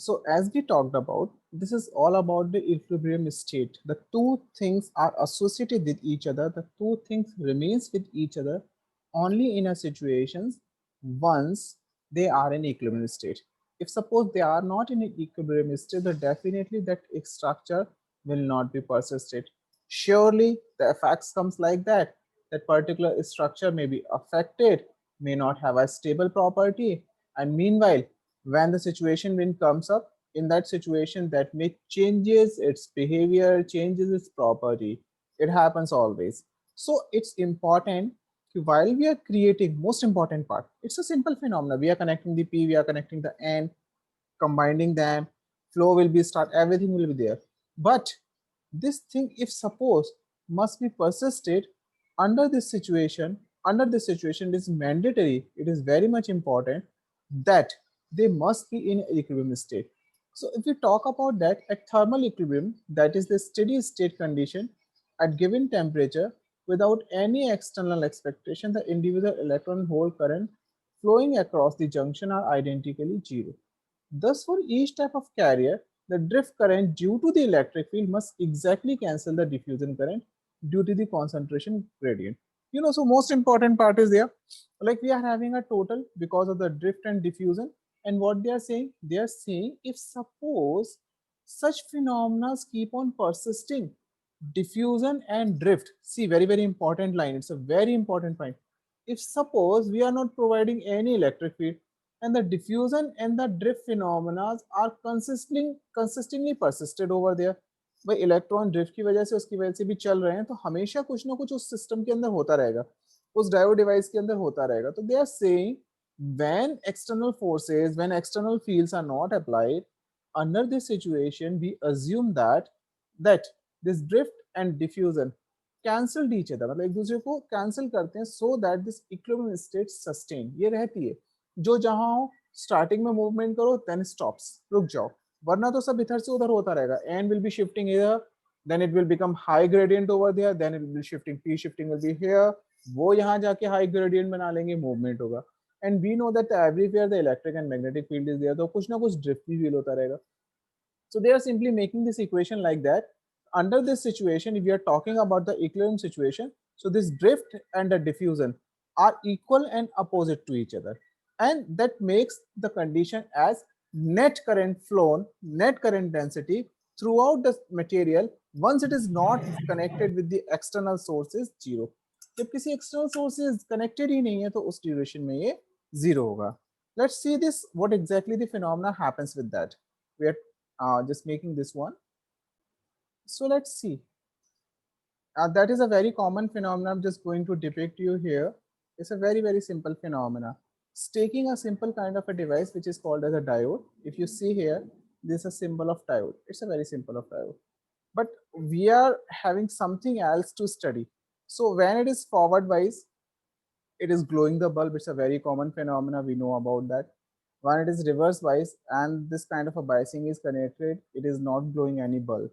So as we talked about, this is all about the equilibrium state. The two things are associated with each other. The two things remains with each other only in a situations once they are in equilibrium state. If suppose they are not in an equilibrium state, then definitely that structure will not be persisted. Surely the effects comes like that. That particular structure may be affected, may not have a stable property, and meanwhile when the situation wind comes up, in that situation that may changes its behavior, changes its property. It happens always. So it's important while we are creating, most important part, it's a simple phenomena. We are connecting the p, we are connecting the n, combining them, flow will be start, everything will be there. But this thing, if suppose, must be persisted under this situation, it is mandatory, it is very much important that they must be in equilibrium state. So if we talk about that, at thermal equilibrium, that is the steady state condition at given temperature, without any external expectation, the individual electron hole current flowing across the junction are identically zero. Thus, for each type of carrier, the drift current due to the electric field must exactly cancel the diffusion current due to the concentration gradient. So most important part is there. Like we are having a total because of the drift and diffusion. And what they are saying if suppose such phenomena keep on persisting, diffusion and drift. See, very, very important line. It's a very important point. If suppose we are not providing any electric field, and the diffusion and the drift phenomena are consistently persisted over there, भाई electron drift की वजह से उसकी वजह से भी चल रहे हैं, तो हमेशा कुछ ना कुछ उस सिस्टम के अंदर होता रहेगा, उस डायोड डिवाइस के अंदर होता रहेगा. तो they are saying when external fields are not applied, under this situation we assume that this drift and diffusion cancelled each other, मतलब एक दूसरे को कैंसिल करते हैं, so that this equilibrium state sustain, ये रहती है. जो जहां हो स्टार्टिंग में मूवमेंट करो देन स्टॉप्स, रुक जाओ, वरना तो सब इधर से उधर होता रहेगा. N will be shifting here, then it will become high gradient over there, then it will be shifting, P shifting will be here, वो यहाँ जाके हाई ग्रेडियंट बना लेंगे, मूवमेंट होगा. And we know that everywhere the electric and magnetic field is there, तो कुछ ना कुछ ड्रिफ्ट भी फील होता रहेगा. So they are simply making this equation like that. Under this situation, if we are talking about the equilibrium situation, so this drift and the diffusion are equal and opposite to each other. And that makes the condition as net current flown, net current density throughout the material once it is not connected with the external sources zero. जब किसी external sources connected ही नहीं है तो उस duration में ये zero होगा. Let's see this, what exactly the phenomena happens with that. We are just making this one. So let's see. That is a very common phenomenon. I'm just going to depict you here. It's a very, very simple phenomena. It's taking a simple kind of a device which is called as a diode. If you see here, this is a symbol of diode. It's a very simple of diode. But we are having something else to study. So when it is forward wise, it is glowing the bulb. It's a very common phenomena. We know about that. When it is reverse bias and this kind of a biasing is connected, it is not glowing any bulb.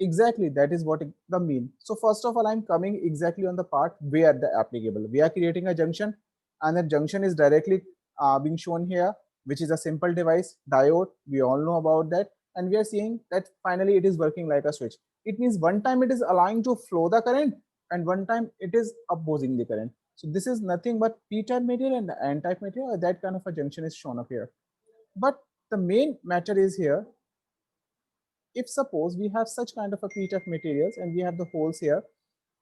Exactly, that is what the mean. So first of all, I'm coming exactly on the part where the applicable. We are creating a junction, and the junction is directly being shown here, which is a simple device, diode. We all know about that, and we are seeing that finally it is working like a switch. It means one time it is allowing to flow the current, and one time it is opposing the current. So this is nothing but p-type material and the n-type material. That kind of a junction is shown up here. But the main matter is here, if suppose we have such kind of a p-type materials and we have the holes here,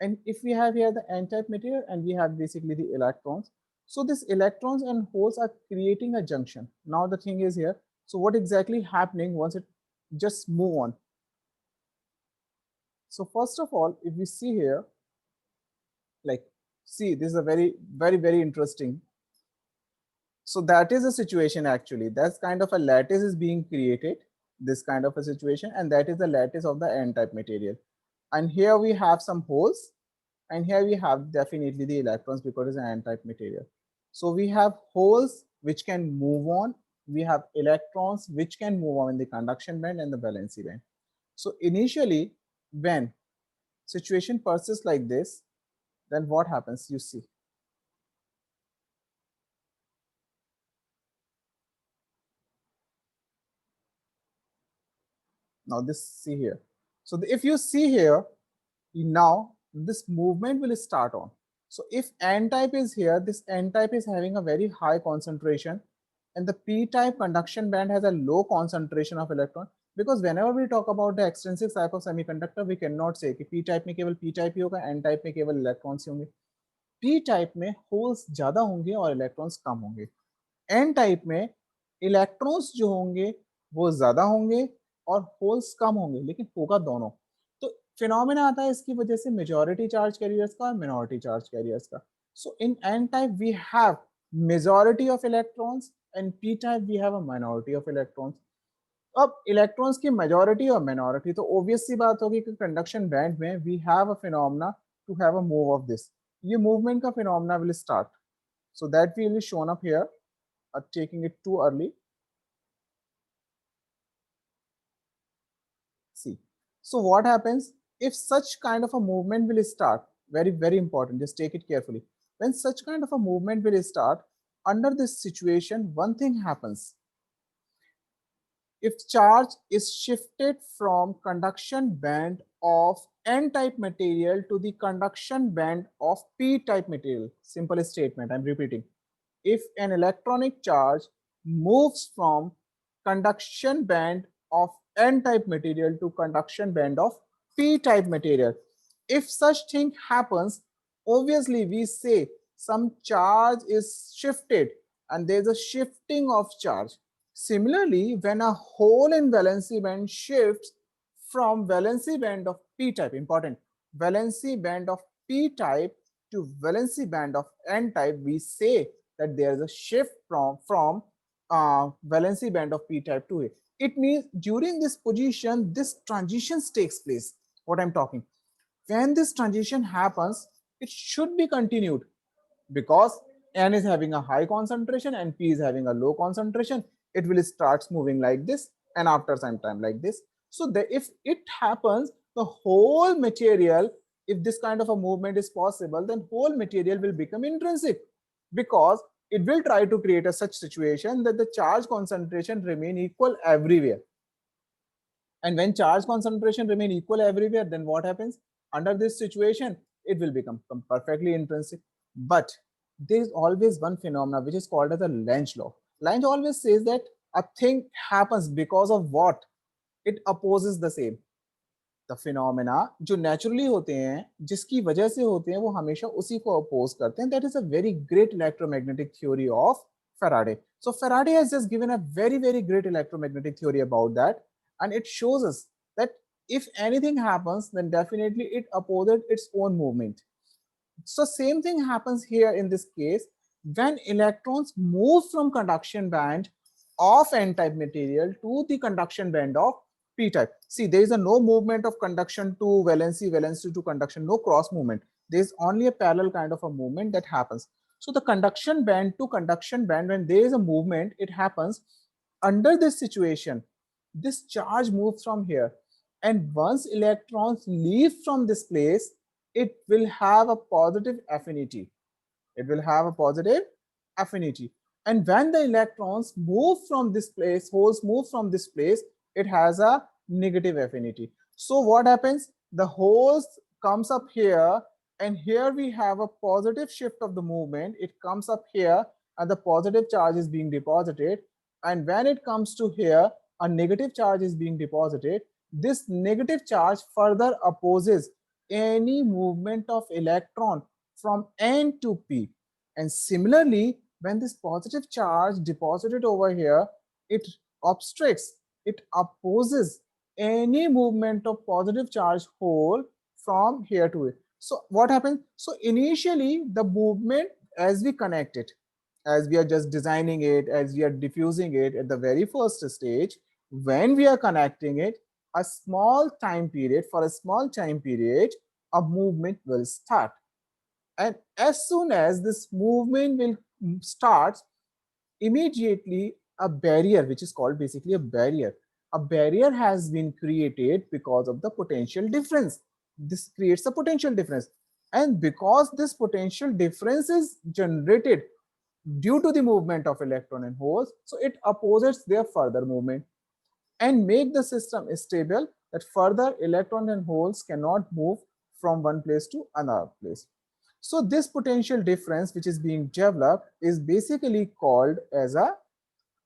and if we have here the n-type material and we have basically the electrons, so this electrons and holes are creating a junction. Now the thing is here, so what exactly happening once it just move on? So first of all, if we see here, like, see, this is a very, very, very interesting. So that is a situation actually. That's kind of a lattice is being created, this kind of a situation, and that is the lattice of the n-type material. And here we have some holes, and here we have definitely the electrons because it's an n-type material. So we have holes which can move on. We have electrons which can move on in the conduction band and the valency band. So initially, when situation persists like this, then what happens? You see. Now this, see here. So if you see here, now this movement will start on. So if n-type is here, this n-type is having a very high concentration, and the p-type conduction band has a low concentration of electron. Because whenever we talk about the extrinsic type of semiconductor, we cannot say कि p-type में केवल p-type ही होगा, n-type में केवल electrons ही होंगे. p-type में holes ज़्यादा होंगे और electrons कम होंगे. n-type में electrons जो होंगे वो ज़्यादा होंगे और holes कम होंगे, लेकिन होगा दोनों. तो फिनोमेना आता है इसकी वजह से मेजॉरिटी चार्ज कैरियर्स का और मिनॉरिटी चार्ज कैरियर्स का. So in N type we have majority of electrons, and P type we have a minority of electrons. अब इलेक्ट्रॉन्स की मेजॉरिटी और माइनॉरिटी, तो ऑब्वियस सी बात होगी कि कंडक्शन बैंड में we have a phenomena to have a move of this. ये मूवमेंट का phenomena will start. So that will be shown up here, taking it too early. See, so what happens if such kind of a movement will start? Very, very important. Just take it carefully. When such kind of a movement will start, under this situation, one thing happens. If charge is shifted from conduction band of n-type material to the conduction band of p-type material, simple statement, I'm repeating. If an electronic charge moves from conduction band of n-type material to conduction band of p-type material, if such thing happens, obviously we say some charge is shifted and there's a shifting of charge. Similarly, when a hole in valency band shifts from valency band of p-type, important, valency band of p-type to valency band of n-type, we say that there is a shift from valency band of p-type to it. It means during this position, this transition takes place. What I'm talking. When this transition happens, it should be continued because n is having a high concentration and p is having a low concentration. It will start moving like this, and after some time like this. So if it happens, the whole material, if this kind of a movement is possible, then whole material will become intrinsic, because it will try to create a such situation that the charge concentration remain equal everywhere. And when charge concentration remain equal everywhere, then what happens? Under this situation, it will become perfectly intrinsic. But there is always one phenomena which is called as the Lenz law. Lenz always says that a thing happens because of what? It opposes the same. The phenomena जो naturally होते हैं, जिसकी वजह से होते हैं, वो हमेशा उसी को oppose करते हैं. That is a very great electromagnetic theory of Faraday. So Faraday has just given a very, very great electromagnetic theory about that, and it shows us that if anything happens, then definitely it opposes its own movement. So same thing happens here in this case. When electrons move from conduction band of n-type material to the conduction band of p-type. See, there is a no movement of conduction to valency, valency to conduction, no cross movement. There is only a parallel kind of a movement that happens. So the conduction band to conduction band, when there is a movement, it happens under this situation. This charge moves from here, and once electrons leave from this place, it will have a positive affinity. It will have a positive affinity. And when the electrons move from this place, holes move from this place, it has a negative affinity. So what happens? The holes comes up here, and here we have a positive shift of the movement. It comes up here, and the positive charge is being deposited. And when it comes to here, a negative charge is being deposited. This negative charge further opposes any movement of electron from n to p. And similarly, when this positive charge deposited over here, it obstructs, it opposes any movement of positive charge hole from here to it. So what happens? So initially the movement, as we connect it, as we are just designing it, as we are diffusing it at the very first stage, when we are connecting it, a small time period, for a small time period, a movement will start. And as soon as this movement will start, immediately a barrier, which is called basically a barrier has been created because of the potential difference. This creates a potential difference. And because this potential difference is generated due to the movement of electron and holes, so it opposes their further movement. and make the system stable, that further electrons and holes cannot move from one place to another place. So this potential difference which is being developed is basically called as a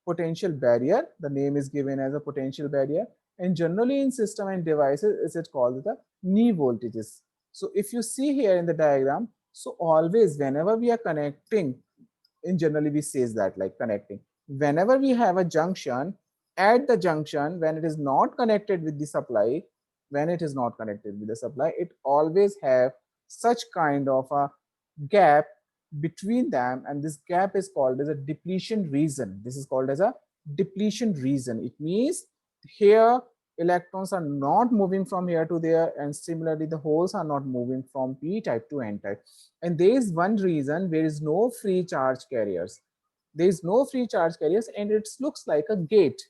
potential barrier. The name is given as a potential barrier, and generally in system and devices is it called the knee voltages. So if you see here in the diagram, so always whenever we are connecting, in generally we says that like connecting, whenever we have a junction, at the junction when it is not connected with the supply, when it is not connected with the supply, it always have such kind of a gap between them, and this gap is called as a depletion region. This is called as a depletion region. It means here electrons are not moving from here to there, and similarly the holes are not moving from p type to n type. And there is one reason, there is no free charge carriers. There is no free charge carriers, and it looks like a gate.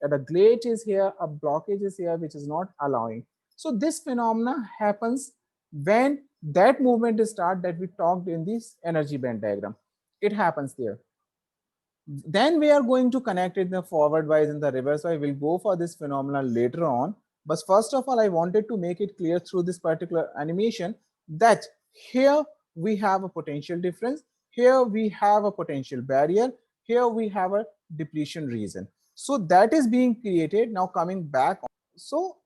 And a gate is here, a blockage is here, which is not allowing. So this phenomena happens when that movement is start that we talked in this energy band diagram. It happens there. Then we are going to connect it in the forward wise and the reverse wise. We'll go for this phenomena later on. But first of all, I wanted to make it clear through this particular animation that here we have a potential difference, here we have a potential barrier, here we have a depletion region. So that is being created. Now coming back, so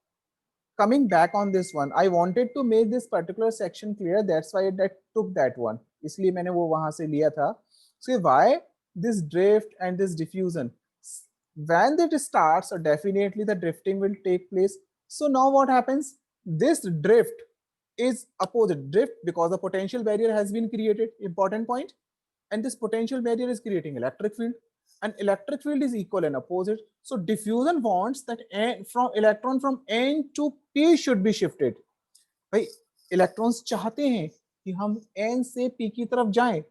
coming back on this one, I wanted to make this particular section clear. That's why that took that one. इसलिए मैंने वो वहां से लिया था. So why this drift and this diffusion? When it starts, so definitely the drifting will take place. So now what happens? This drift is opposite drift because the potential barrier has been created. Important point. And this potential barrier is creating electric field, and electric field is equal and opposite. So diffusion wants that from electron from n to p should be shifted. भाई electrons चाहते हैं कि हम n से p की तरफ जाएं,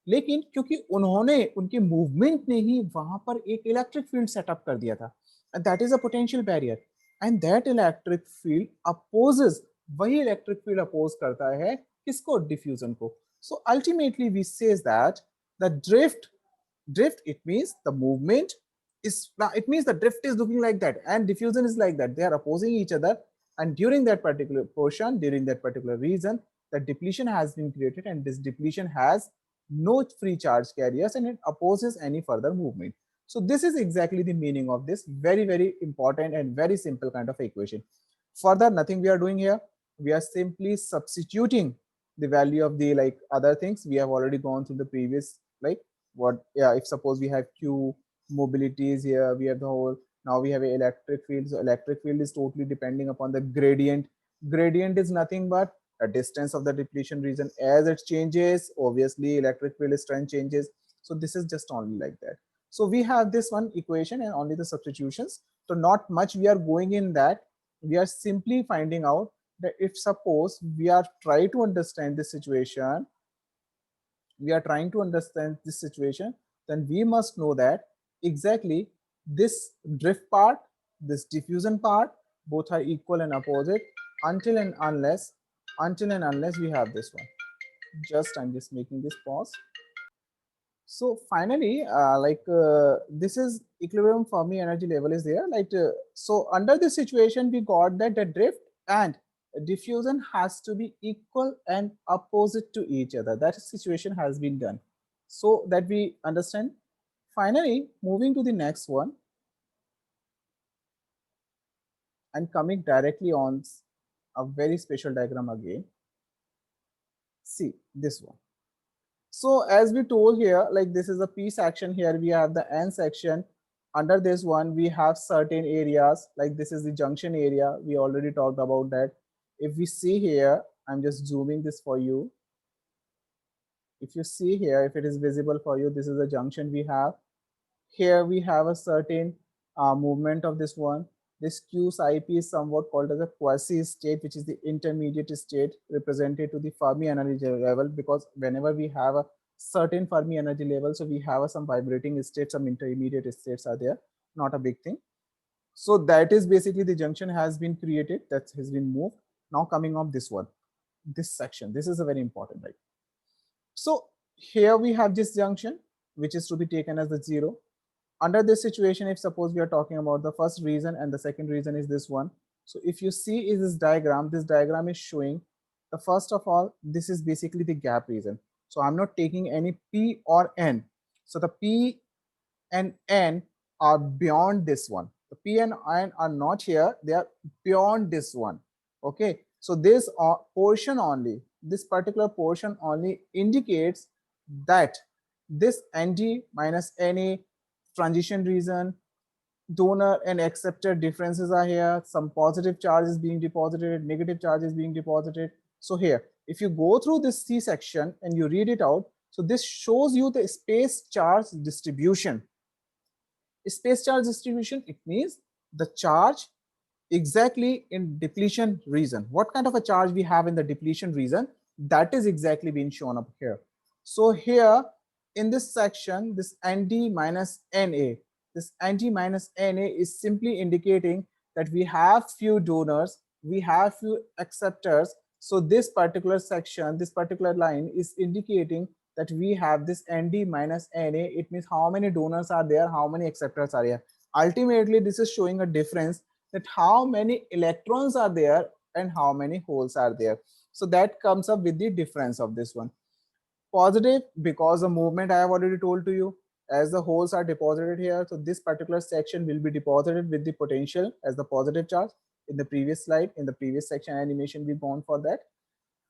लेकिन क्योंकि उन्होंने उनके मूवमेंट ने ही वहां पर एक इलेक्ट्रिक फील्ड सेटअप कर दिया था, and that is a potential barrier, and that electric field opposes, वही इलेक्ट्रिक फील्ड अपोज करता है किसको? डिफ्यूजन को. So ultimately we says that the drift it means the movement is, it means the drift is looking like that and diffusion is like that, they are opposing each other, and during that particular portion, during that particular region, the depletion has been created, and this depletion has no free charge carriers and it opposes any further movement. So this is exactly the meaning of this very important and very simple kind of equation. Further, nothing we are doing here, we are simply substituting the value of the like other things we have already gone through the previous, like what, yeah, if suppose we have q mobilities here, we have the whole, now we have an electric field. So electric field is totally depending upon the gradient. Gradient is nothing but a distance of the depletion region. As it changes, obviously electric field strength changes. So this is just only like that. So we have this one equation and only the substitutions. So not much we are going in that, we are simply finding out that if suppose we are trying to understand this situation, we are trying to understand this situation, then we must know that exactly this drift part, this diffusion part, both are equal and opposite until and unless we have this one. Just I'm just making this pause. So finally, this is equilibrium Fermi energy level is there. So under this situation, we got that the drift and diffusion has to be equal and opposite to each other. That situation has been done. So that we understand. Finally, moving to the next one and coming directly on a very special diagram again. See this one. So as we told here, like this is a P section, here we have the N section. Under this one, we have certain areas, like this is the junction area. We already talked about that. If we see here, I'm just zooming this for you. If you see here, if it is visible for you, this is the junction we have. Here we have a certain movement of this one. This Q psi p is somewhat called as a quasi state, which is the intermediate state represented to the Fermi energy level, because whenever we have a certain Fermi energy level, so we have some vibrating states, some intermediate states are there, not a big thing. So that is basically the junction has been created, that has been moved. Now coming on this one, this section, this is a very important, right? So here we have this junction, which is to be taken as the 0. Under this situation, if suppose we are talking about the first reason and the second reason is this one. So if you see is this diagram is showing the first of all, this is basically the gap reason. So I'm not taking any P or N. So the P and N are beyond this one. The P and N are not here, they are beyond this one. Okay, so this portion only, this particular portion only indicates that this ND minus NA transition region, donor and acceptor differences are here, some positive charge is being deposited, negative charge is being deposited. So here, if you go through this C section and you read it out, so this shows you the space charge distribution. Space charge distribution, it means the charge exactly in depletion region. What kind of a charge we have in the depletion region, that is exactly being shown up here. So here in this section, this ND minus NA, this ND minus NA is simply indicating that we have few donors, we have few acceptors. So this particular section, this particular line is indicating that we have this ND minus NA. It means how many donors are there, how many acceptors are here. Ultimately, this is showing a difference that how many electrons are there and how many holes are there. So that comes up with the difference of this one. Positive, because the movement I have already told to you, as the holes are deposited here, so this particular section will be deposited with the potential as the positive charge. In the previous slide, in the previous section animation, we've gone for that.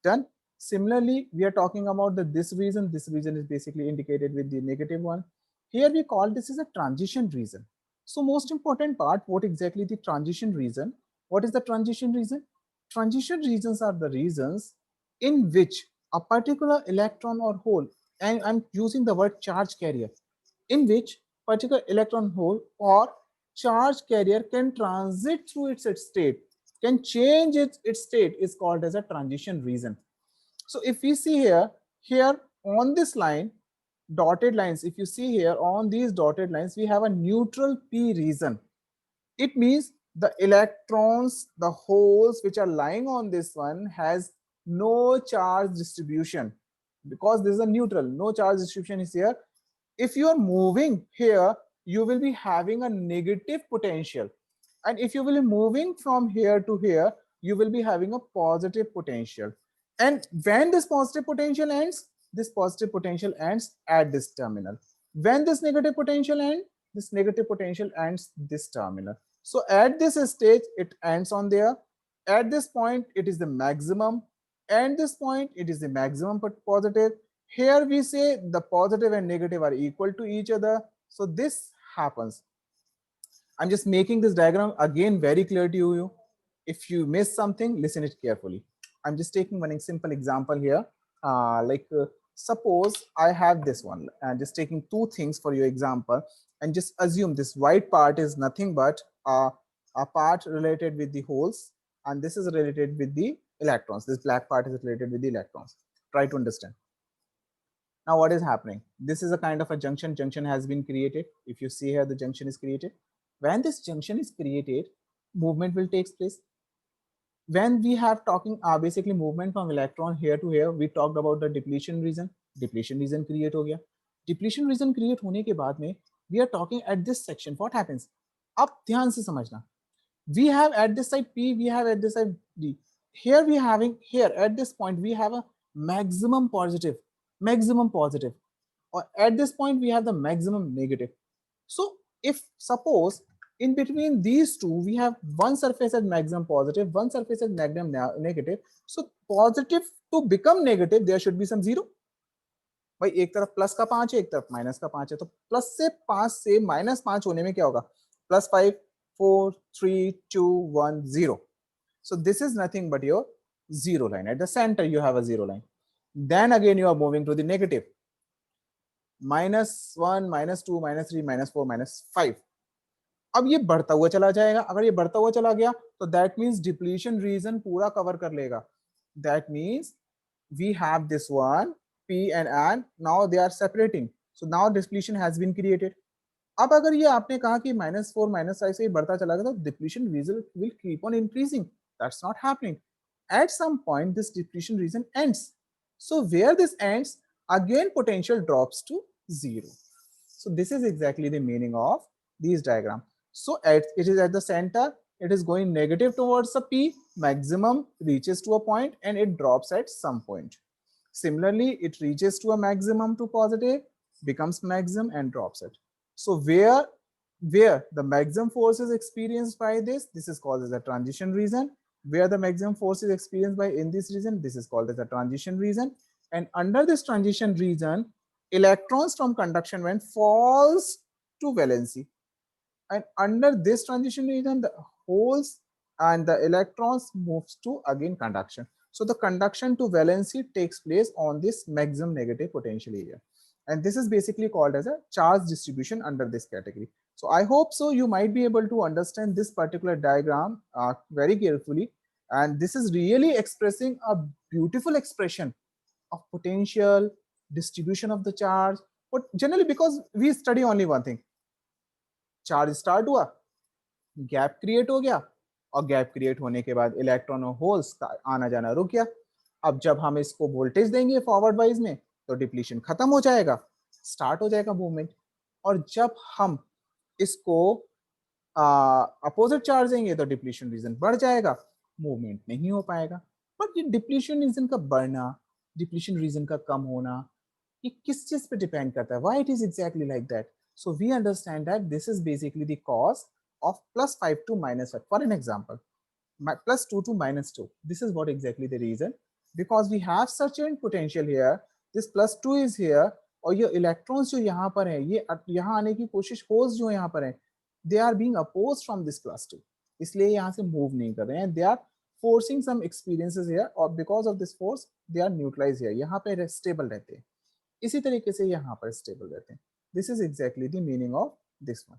Done. Similarly, we are talking about this region is basically indicated with the negative one. Here we call this is a transition region. So most important part, what exactly the transition region? What is the transition region? Transition regions are the regions in which a particular electron or hole, and I'm using the word charge carrier, in which particular electron hole or charge carrier can transit through its state, can change its state, is called as a transition region. So if we see here on this line, dotted lines, if you see here on these dotted lines, we have a neutral P region. It means the electrons, the holes which are lying on this one has no charge distribution, because this is a neutral, no charge distribution is here. If you are moving here, you will be having a negative potential, and if you will be moving from here to here, you will be having a positive potential. And when this positive potential ends, this positive potential ends at this terminal. When this negative potential ends, this negative potential ends this terminal. So at this stage, it ends on there. At this point, it is the maximum. At this point, it is the maximum positive. Here we say the positive and negative are equal to each other. So this happens. I'm just making this diagram again very clear to you. If you miss something, listen it carefully. I'm just taking one simple example here. Suppose I have this one and just taking two things for your example, and just assume this white part is nothing but a part related with the holes, and this is related with the electrons. This black part is related with the electrons. Try to understand. Now what is happening? This is a kind of a junction. Junction has been created. If you see here, the junction is created. When this junction is created, movement will take place. When we have talking basically movement from electron here to here, we talked about the depletion region. Depletion region create हो गया. Depletion region create होने के बाद में we are talking at this section. What happens? अब ध्यान से समझना. We have at this side P, we have at this side D. Here we having here at this point we have a maximum positive, or at this point we have the maximum negative. So if suppose in between these two we have one surface at maximum positive, one surface at maximum negative, so positive to become negative there should be some zero. भाई एक तरफ plus का 5 है, एक तरफ minus का 5 है, तो प्लस से 5 से माइनस 5 होने में क्या होगा? +5, 4, 3, 2, 1, 0. So this is nothing but your zero line. At the center you have a zero line. Then again you are moving to the negative. -1, -2, -3, -4, -5. अब ये बढ़ता हुआ चला जाएगा. अगर ये बढ़ता हुआ चला गया तो that means depletion region पूरा कवर कर लेगा. That means we have this one P and N. Now they are separating. So now depletion has been created. अब अगर ये आपने कहा कि -4, -5 से बढ़ता चला गया तो depletion region will keep on increasing. That's not happening. At some point this depletion region ends. So where this ends, again potential drops to 0. So this is exactly the meaning of these diagram. So it is at the center, it is going negative towards the P, maximum reaches to a point and it drops at some point. Similarly, it reaches to a maximum to positive, becomes maximum and drops it. So where the maximum force is experienced by this is called as a transition region. Where the maximum force is experienced by in this region, this is called as a transition region. And under this transition region, electrons from conduction band falls to valency. And under this transition region, the holes and the electrons moves to again conduction. So the conduction to valency takes place on this maximum negative potential area. And this is basically called as a charge distribution under this category. So I hope so you might be able to understand this particular diagram very carefully. And this is really expressing a beautiful expression of potential, distribution of the charge. But generally, because we study only one thing, charge start हुआ, gap create हो गया, और gap create होने के बाद electron और holes का आना जाना रुक गया. अब जब हम इसको वोल्टेज देंगे फॉरवर्ड वाइज में, तो डिप्लीशन खत्म हो जाएगा, स्टार्ट हो जाएगा मूवमेंट. और जब हम इसको अपोजिट चार्ज देंगे तो डिप्लीशन रीजन बढ़ जाएगा, मूवमेंट नहीं हो पाएगा. बट ये डिप्लीशन रीजन का बढ़ना, डिप्लीशन रीजन का कम होना, ये किस चीज पे डिपेंड करता है? Why it is exactly like that? So we understand that this is basically the cause of plus 5 to minus 5. For an example, plus 2 to minus 2. This is what exactly the reason. Because we have such a potential here, this plus 2 is here, और ये electrons जो यहाँ पर है, ये यहाँ आने की कोशिश, holes जो यहाँ पर है, they are being opposed from this plus 2. इसलिए यहाँ से move नहीं कर रहे हैं. They are forcing some experiences here, और because of this force, they are neutralized here. यहाँ पे stable रहते हैं. इसी तरीके से यहाँ पर stable रहते हैं. This is exactly the meaning of this one.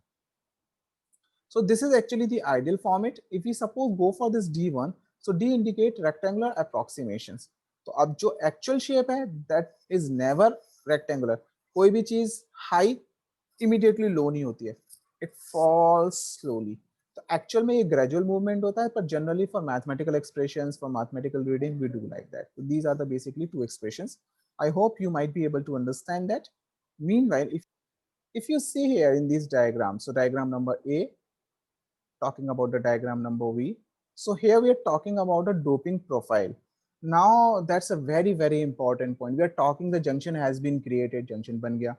So this is actually the ideal format. If we suppose go for this D1, so D indicate rectangular approximations. तो अब जो actual shape है, that is never rectangular. कोई भी चीज high immediately low नहीं होती है. It falls slowly. तो actual में ये gradual movement होता है, पर generally for mathematical expressions, for mathematical reading, we do like that. So these are the basically two expressions. I hope you might be able to understand that. Meanwhile, if you see here in this diagram, so diagram number A, talking about the diagram number V. So here we are talking about a doping profile. Now that's a very, very important point. We are talking the junction has been created, junction ban gaya.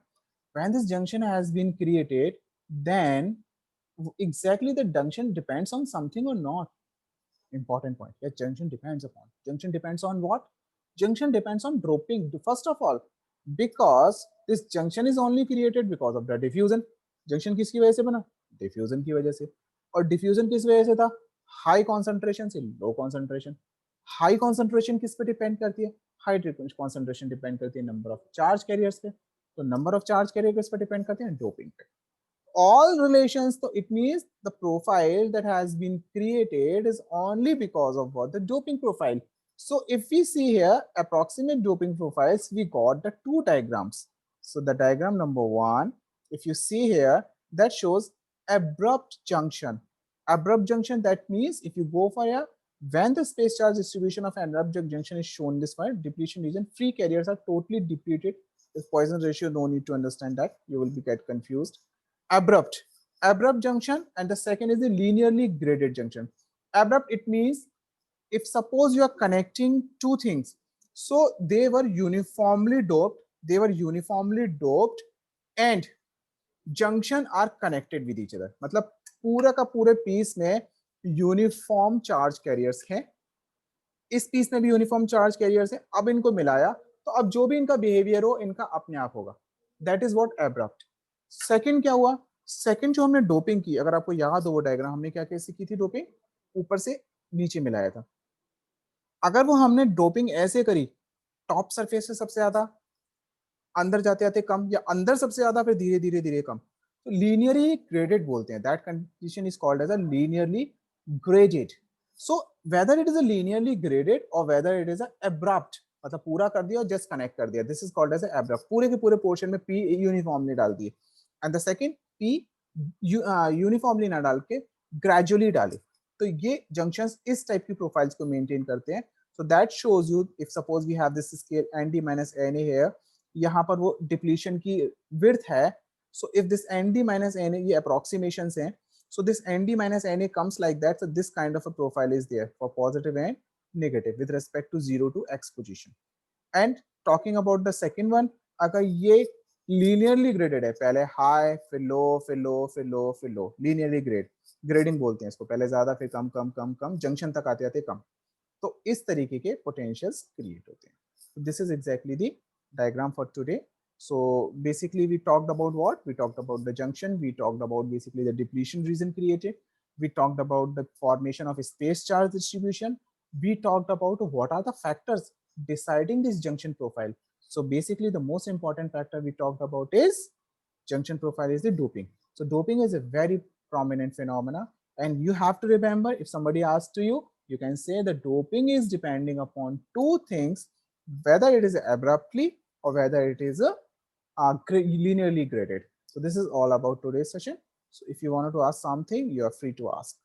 When this junction has been created, then exactly the junction depends on something or not. Important point. Yeah, junction depends upon. Junction depends on what? Junction depends on doping. First of all, because this junction is only created because of the diffusion. Junction किसकी वजह से बना? Diffusion की वजह से. और diffusion किस वजह से था? High concentration से low concentration. High concentration किस पे depend करती है? High concentration depend करती है number of charge carriers पे. तो number of charge carriers किस पे depend करते हैं? Doping पे. All relations, so it means the profile that has been created is only because of what? The doping profile. So if we see here approximate doping profiles, we got the two diagrams. So the diagram number 1, if you see here, that shows abrupt junction. Abrupt junction, that means if you go for a, when the space charge distribution of an abrupt junction is shown this way, depletion region, free carriers are totally depleted. This Poisson ratio, no need to understand that, you will be get confused. Abrupt junction, and the second is the linearly graded junction. Abrupt, it means if suppose you are connecting two things, so they were uniformly doped, and junction are connected with each other. मतलब पूरा का पूरे piece में uniform charge carriers हैं, इस piece में भी uniform charge carriers हैं. अब इनको मिलाया तो अब जो भी इनका बिहेवियर हो, इनका अपने आप होगा. That is what abrupt. Second क्या हुआ? सेकंड जो हमने डोपिंग की, अगर आपको याद हो वो डायग्राम, हमने क्या कैसे की थी डोपिंग? ऊपर से नीचे मिलाया था. अगर वो हमने डोपिंग ऐसे करी, टॉप सरफेस से सबसे ज्यादा, अंदर जाते जाते कम, या अंदर सबसे ज्यादा फिर धीरे धीरे धीरे कम, तो लीनियरली ग्रेडेड बोलते हैं. That condition is called as a linearly graded. So whether it is a linearly graded और whether it is a abrupt, मतलब पूरा कर दिया और जस्ट कनेक्ट कर दिया, this is called as a abrupt. पूरे के पूरे पोर्शन में पी यूनिफॉर्मली डाल दिए, and the second P uniformly ना डाल के ग्रेजुअली डाले. तो ये जंक्शंस इस टाइप की प्रोफाइल्स को मेंटेन करते हैं. So that shows you, if suppose we have this scale N D minus N A here, यहाँ पर वो डिप्लीशन की विड्थ है, So if this nd minus na, ये approximations हैं, so this nd minus na comes like that. So this kind of a profile is there for positive and negative with respect to 0 to x position. And talking about the second one, अगर ये linearly graded है, पहले high फिर low फिर low फिर low फिर low, linearly grading बोलते हैं इसको, पहले ज्यादा फिर कम कम कम कम, जंक्शन तक आते आते कम, तो इस तरीके के पोटेंशियल्स क्रिएट होते हैं. This is exactly the diagram for today. So basically we talked about what? We talked about the junction, we talked about basically the depletion region created, we talked about the formation of a space charge distribution, we talked about what are the factors deciding this junction profile. So basically the most important factor we talked about is junction profile is the doping. So doping is a very prominent phenomena, and you have to remember, if somebody asks to you, you can say the doping is depending upon two things, whether it is abruptly or whether it is linearly graded. So this is all about today's session. So if you wanted to ask something, you are free to ask.